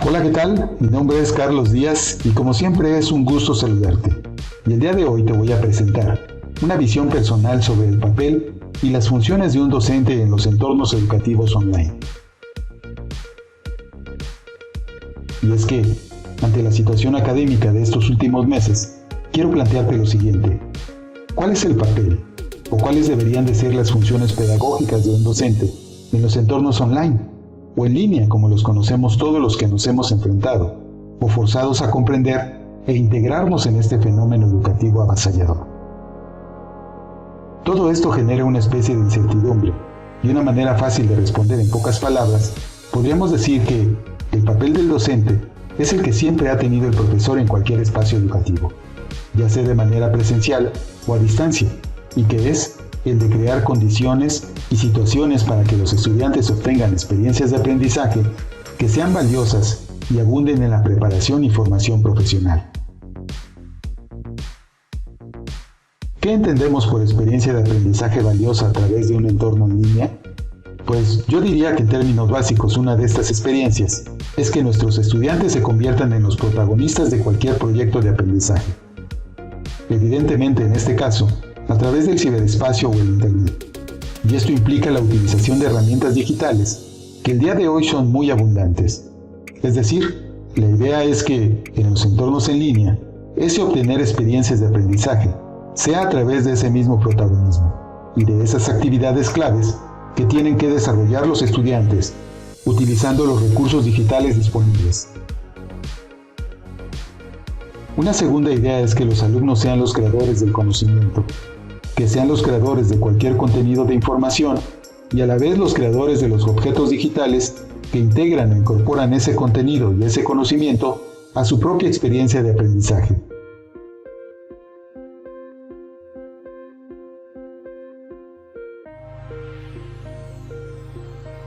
Hola, ¿qué tal? Mi nombre es Carlos Díaz y como siempre es un gusto saludarte. Y el día de hoy te voy a presentar una visión personal sobre el papel y las funciones de un docente en los entornos educativos online. Y es que, ante la situación académica de estos últimos meses, quiero plantearte lo siguiente. ¿Cuál es el papel o cuáles deberían de ser las funciones pedagógicas de un docente en los entornos online o en línea, como los conocemos todos los que nos hemos enfrentado o forzados a comprender e integrarnos en este fenómeno educativo avasallador? Todo esto genera una especie de incertidumbre y una manera fácil de responder en pocas palabras, podríamos decir que el papel del docente es el que siempre ha tenido el profesor en cualquier espacio educativo, ya sea de manera presencial o a distancia, y que es el de crear condiciones y situaciones para que los estudiantes obtengan experiencias de aprendizaje que sean valiosas y abunden en la preparación y formación profesional. ¿Qué entendemos por experiencia de aprendizaje valiosa a través de un entorno en línea? Pues yo diría que en términos básicos una de estas experiencias es que nuestros estudiantes se conviertan en los protagonistas de cualquier proyecto de aprendizaje. Evidentemente, en este caso, a través del ciberespacio o el Internet. Y esto implica la utilización de herramientas digitales que el día de hoy son muy abundantes. Es decir, la idea es que en los entornos en línea, ese obtener experiencias de aprendizaje sea a través de ese mismo protagonismo y de esas actividades claves que tienen que desarrollar los estudiantes utilizando los recursos digitales disponibles. Una segunda idea es que los alumnos sean los creadores del conocimiento, que sean los creadores de cualquier contenido de información y a la vez los creadores de los objetos digitales que integran e incorporan ese contenido y ese conocimiento a su propia experiencia de aprendizaje.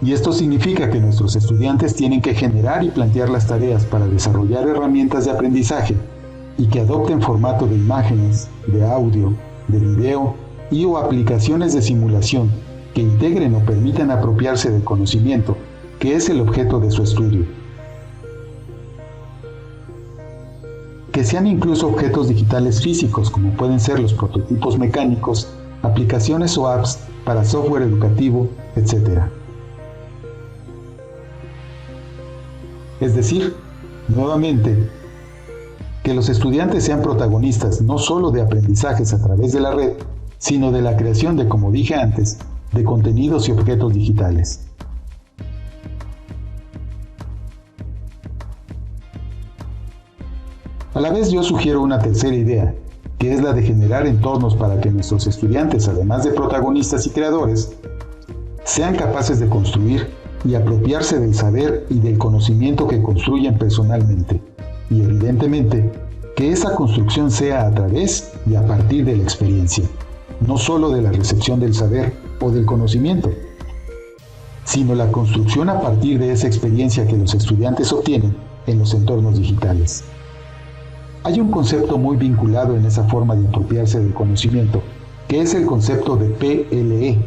Y esto significa que nuestros estudiantes tienen que generar y plantear las tareas para desarrollar herramientas de aprendizaje y que adopten formato de imágenes, de audio, de video y o aplicaciones de simulación que integren o permitan apropiarse del conocimiento, que es el objeto de su estudio. Que sean incluso objetos digitales físicos, como pueden ser los prototipos mecánicos, aplicaciones o apps para software educativo, etc. Es decir, nuevamente, que los estudiantes sean protagonistas no solo de aprendizajes a través de la red, sino de la creación de, como dije antes, de contenidos y objetos digitales. A la vez yo sugiero una tercera idea, que es la de generar entornos para que nuestros estudiantes, además de protagonistas y creadores, sean capaces de construir y apropiarse del saber y del conocimiento que construyen personalmente, y evidentemente que esa construcción sea a través y a partir de la experiencia, no solo de la recepción del saber o del conocimiento, sino la construcción a partir de esa experiencia que los estudiantes obtienen en los entornos digitales. Hay un concepto muy vinculado en esa forma de apropiarse del conocimiento, que es el concepto de PLE,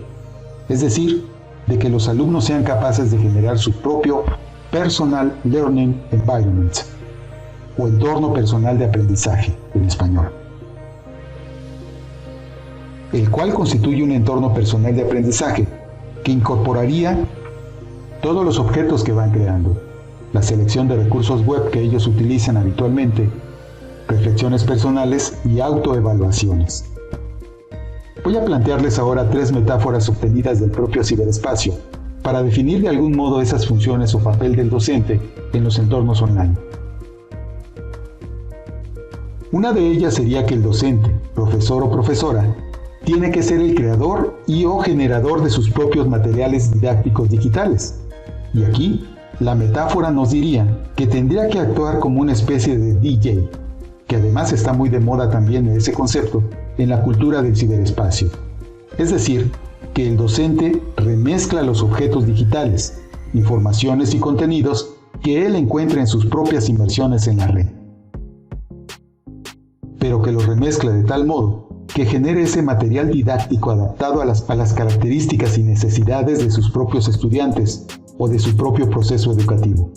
es decir, de que los alumnos sean capaces de generar su propio Personal Learning Environment, o entorno personal de aprendizaje en español, el cual constituye un entorno personal de aprendizaje que incorporaría todos los objetos que van creando, la selección de recursos web que ellos utilizan habitualmente, reflexiones personales y autoevaluaciones. Voy a plantearles ahora 3 metáforas obtenidas del propio ciberespacio para definir de algún modo esas funciones o papel del docente en los entornos online. Una de ellas sería que el docente, profesor o profesora, tiene que ser el creador y o generador de sus propios materiales didácticos digitales. Y aquí, la metáfora nos diría que tendría que actuar como una especie de DJ, que además está muy de moda también ese concepto en la cultura del ciberespacio. Es decir, que el docente remezcla los objetos digitales, informaciones y contenidos que él encuentra en sus propias inmersiones en la red, pero que los remezcla de tal modo que genere ese material didáctico adaptado a las características y necesidades de sus propios estudiantes o de su propio proceso educativo.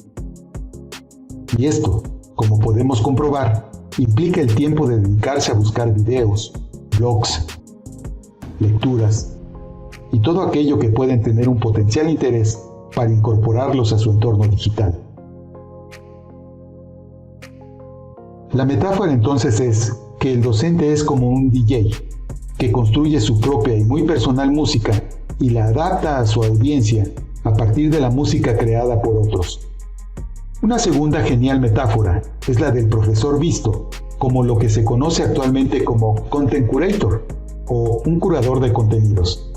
Y esto, como podemos comprobar, implica el tiempo de dedicarse a buscar videos, blogs, lecturas y todo aquello que pueden tener un potencial interés para incorporarlos a su entorno digital. La metáfora entonces es que el docente es como un DJ que construye su propia y muy personal música y la adapta a su audiencia a partir de la música creada por otros. Una segunda genial metáfora es la del profesor visto como lo que se conoce actualmente como content curator o un curador de contenidos.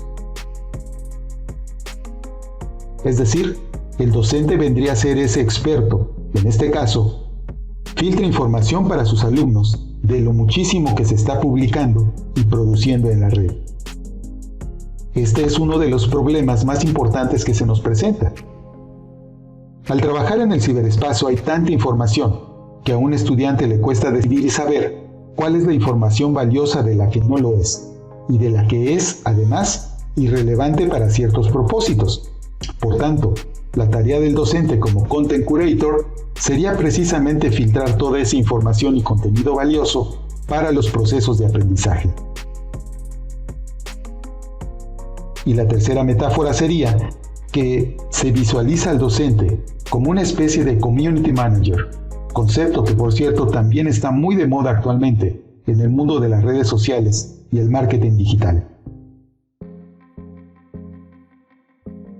Es decir, el docente vendría a ser ese experto, en este caso, filtra información para sus alumnos de lo muchísimo que se está publicando y produciendo en la red. Este es uno de los problemas más importantes que se nos presenta. Al trabajar en el ciberespacio hay tanta información que a un estudiante le cuesta decidir y saber cuál es la información valiosa de la que no lo es, y de la que es, además, irrelevante para ciertos propósitos. Por tanto, la tarea del docente como content curator sería precisamente filtrar toda esa información y contenido valioso para los procesos de aprendizaje. Y la tercera metáfora sería que se visualiza al docente como una especie de community manager, concepto que por cierto también está muy de moda actualmente en el mundo de las redes sociales y el marketing digital.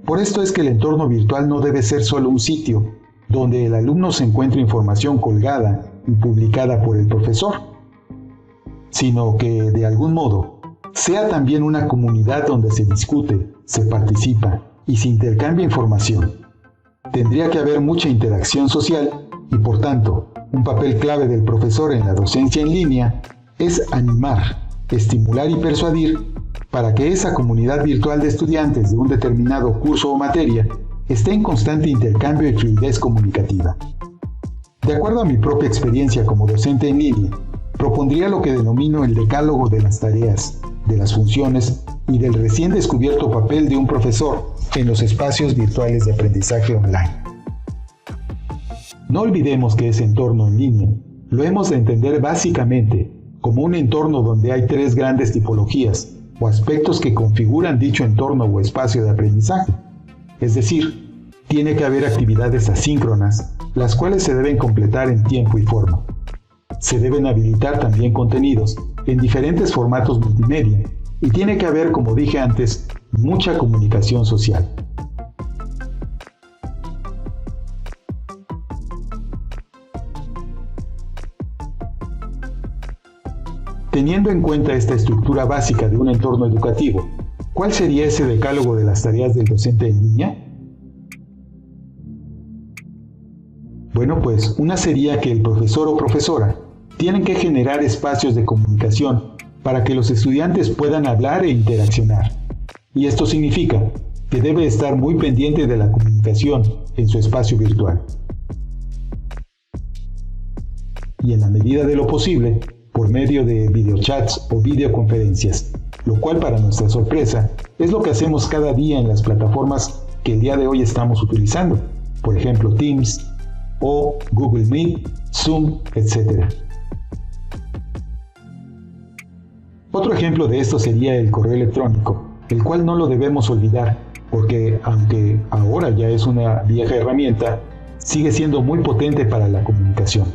Por esto es que el entorno virtual no debe ser solo un sitio donde el alumno se encuentre información colgada y publicada por el profesor, sino que, de algún modo, sea también una comunidad donde se discute, se participa y se intercambia información. Tendría que haber mucha interacción social y, por tanto, un papel clave del profesor en la docencia en línea es animar, estimular y persuadir para que esa comunidad virtual de estudiantes de un determinado curso o materia esté en constante intercambio y fluidez comunicativa. De acuerdo a mi propia experiencia como docente en línea, propondría lo que denomino el decálogo de las tareas, de las funciones y del recién descubierto papel de un profesor en los espacios virtuales de aprendizaje online. No olvidemos que ese entorno en línea lo hemos de entender básicamente como un entorno donde hay tres grandes tipologías o aspectos que configuran dicho entorno o espacio de aprendizaje. Es decir, tiene que haber actividades asíncronas, las cuales se deben completar en tiempo y forma. Se deben habilitar también contenidos en diferentes formatos multimedia y tiene que haber, como dije antes, mucha comunicación social. Teniendo en cuenta esta estructura básica de un entorno educativo, ¿cuál sería ese decálogo de las tareas del docente en línea? Bueno, pues una sería que el profesor o profesora tienen que generar espacios de comunicación para que los estudiantes puedan hablar e interaccionar. Y esto significa que debe estar muy pendiente de la comunicación en su espacio virtual. Y en la medida de lo posible, por medio de videochats o videoconferencias, lo cual para nuestra sorpresa es lo que hacemos cada día en las plataformas que el día de hoy estamos utilizando, por ejemplo Teams o Google Meet, Zoom, etc. Otro ejemplo de esto sería el correo electrónico, el cual no lo debemos olvidar, porque aunque ahora ya es una vieja herramienta, sigue siendo muy potente para la comunicación.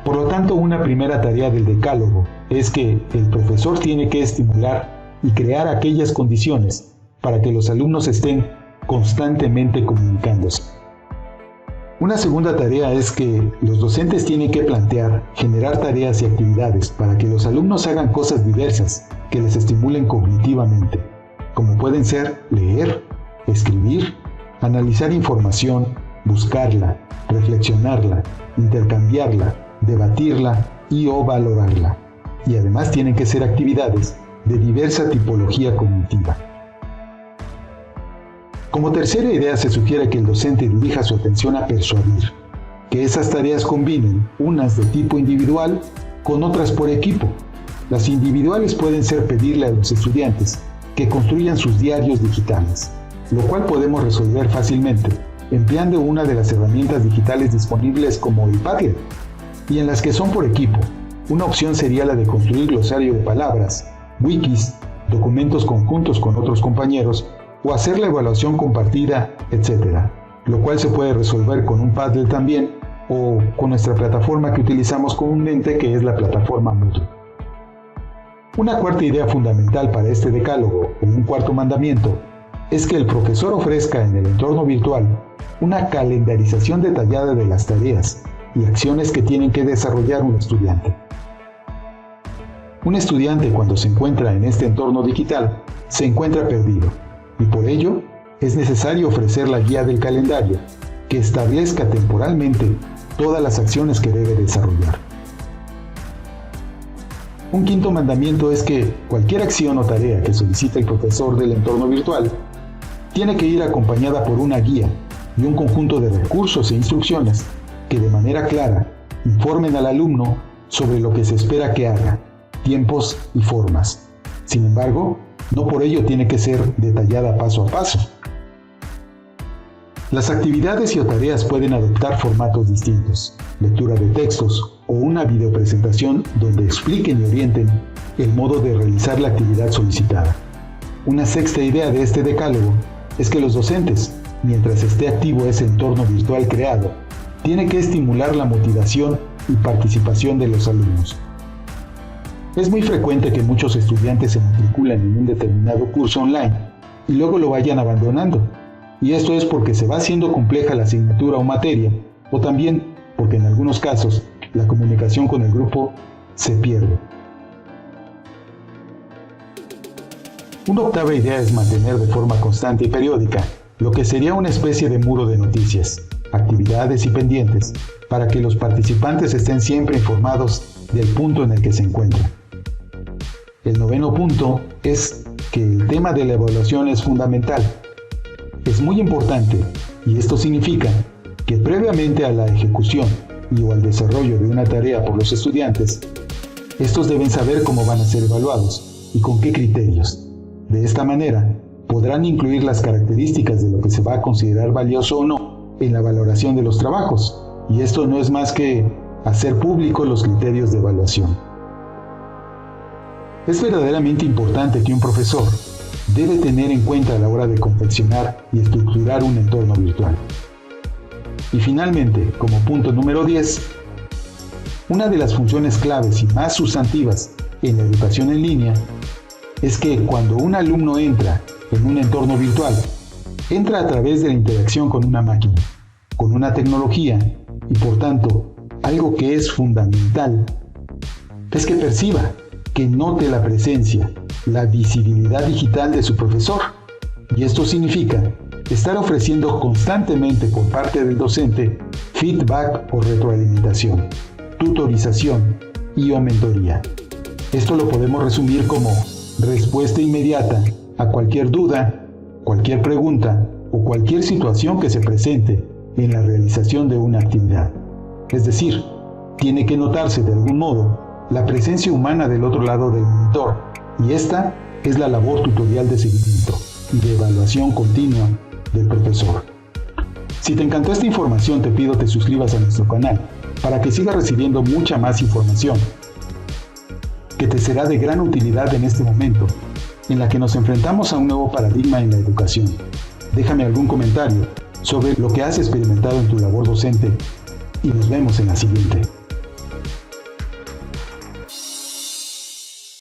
Por lo tanto, una primera tarea del decálogo es que el profesor tiene que estimular y crear aquellas condiciones para que los alumnos estén constantemente comunicándose. Una segunda tarea es que los docentes tienen que plantear, generar tareas y actividades para que los alumnos hagan cosas diversas que les estimulen cognitivamente, como pueden ser leer, escribir, analizar información, buscarla, reflexionarla, intercambiarla, debatirla o valorarla. Y además tienen que ser actividades de diversa tipología cognitiva. Como tercera idea se sugiere que el docente dirija su atención a persuadir, que esas tareas combinen unas de tipo individual con otras por equipo. Las individuales pueden ser pedirle a los estudiantes que construyan sus diarios digitales, lo cual podemos resolver fácilmente empleando una de las herramientas digitales disponibles como el Padlet, y en las que son por equipo. Una opción sería la de construir glosario de palabras, wikis, documentos conjuntos con otros compañeros o hacer la evaluación compartida, etc., lo cual se puede resolver con un Padlet también o con nuestra plataforma que utilizamos comúnmente, que es la plataforma Moodle. Una cuarta idea fundamental para este decálogo, o un cuarto mandamiento, es que el profesor ofrezca en el entorno virtual una calendarización detallada de las tareas y acciones que tienen que desarrollar un estudiante. Un estudiante, cuando se encuentra en este entorno digital, se encuentra perdido, y por ello es necesario ofrecer la guía del calendario que establezca temporalmente todas las acciones que debe desarrollar. Un quinto mandamiento es que cualquier acción o tarea que solicite el profesor del entorno virtual tiene que ir acompañada por una guía y un conjunto de recursos e instrucciones que de manera clara informen al alumno sobre lo que se espera que haga, tiempos y formas. Sin embargo, no por ello tiene que ser detallada paso a paso. Las actividades y o tareas pueden adoptar formatos distintos, lectura de textos o una videopresentación donde expliquen y orienten el modo de realizar la actividad solicitada. Una sexta idea de este decálogo es que los docentes, mientras esté activo ese entorno virtual creado, tienen que estimular la motivación y participación de los alumnos. Es muy frecuente que muchos estudiantes se matriculan en un determinado curso online y luego lo vayan abandonando. Y esto es porque se va haciendo compleja la asignatura o materia, o también porque en algunos casos la comunicación con el grupo se pierde. Una octava idea es mantener de forma constante y periódica lo que sería una especie de muro de noticias, actividades y pendientes, para que los participantes estén siempre informados del punto en el que se encuentran. El noveno punto es que el tema de la evaluación es fundamental. Es muy importante, y esto significa que previamente a la ejecución y o al desarrollo de una tarea por los estudiantes, estos deben saber cómo van a ser evaluados y con qué criterios. De esta manera, podrán incluir las características de lo que se va a considerar valioso o no en la valoración de los trabajos, y esto no es más que hacer público los criterios de evaluación. Es verdaderamente importante que un profesor debe tener en cuenta a la hora de confeccionar y estructurar un entorno virtual. Y finalmente, como punto número 10, una de las funciones claves y más sustantivas en la educación en línea es que cuando un alumno entra en un entorno virtual, entra a través de la interacción con una máquina, con una tecnología, y por tanto, algo que es fundamental es que perciba, que note la presencia, la visibilidad digital de su profesor. Y esto significa estar ofreciendo constantemente por parte del docente feedback o retroalimentación, tutorización y o mentoría. Esto lo podemos resumir como respuesta inmediata a cualquier duda, cualquier pregunta o cualquier situación que se presente en la realización de una actividad. Es decir, tiene que notarse de algún modo la presencia humana del otro lado del monitor, y esta es la labor tutorial de seguimiento y de evaluación continua del profesor. Si te encantó esta información, te pido te suscribas a nuestro canal para que sigas recibiendo mucha más información que te será de gran utilidad en este momento en la que nos enfrentamos a un nuevo paradigma en la educación. Déjame algún comentario sobre lo que has experimentado en tu labor docente y nos vemos en la siguiente.